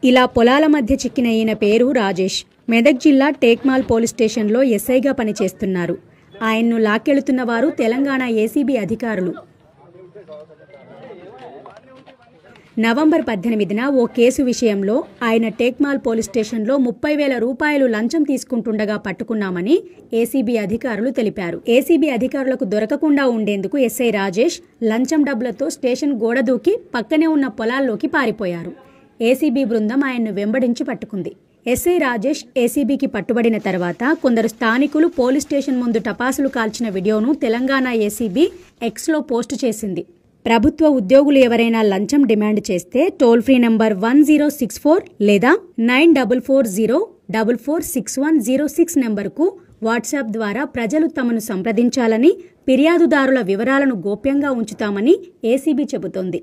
ఇలా పొలాల మధ్య చిక్కిన ఈయన పేరు రాజేష్. మెదక్ జిల్లా టేక్మాల్ పోలీస్ స్టేషన్లో ఎస్ఐగా పనిచేస్తున్నారు. ఆయన్ను లాక్కెళుతున్న వారు తెలంగాణ ఏసీబీ అధికారులు. నవంబర్ 18న ఓ కేసు విషయంలో ఆయన టేక్మాల్ పోలీస్ స్టేషన్లో 30,000 రూపాయలు లంచం తీసుకుంటుండగా పట్టుకున్నామని ఏసీబీ అధికారులు తెలిపారు. ఏసీబీ అధికారులకు దొరకకుండా ఉండేందుకు ఎస్ఐ రాజేష్ లంచం డబ్బులతో స్టేషన్ గోడ దూకి పక్కనే ఉన్న పొలాల్లోకి పారిపోయారు. ఏసీబీ బృందం ఆయన్ను వెంబడించి పట్టుకుంది. ఎస్ఐ రాజేష్ ఏసీబీకి పట్టుబడిన తర్వాత కొందరు స్థానికులు పోలీస్ స్టేషన్ ముందు టపాసులు కాల్చిన వీడియోను తెలంగాణ ఏసీబీ ఎక్స్లో పోస్టు చేసింది. ప్రభుత్వ ఉద్యోగులు ఎవరైనా లంచం డిమాండ్ చేస్తే టోల్ ఫ్రీ నంబర్ 1064 లేదా 9440446106 నెంబర్కు వాట్సాప్ ద్వారా ప్రజలు తమను సంప్రదించాలని, ఫిర్యాదుదారుల వివరాలను గోప్యంగా ఉంచుతామని ఏసీబీ చెబుతోంది.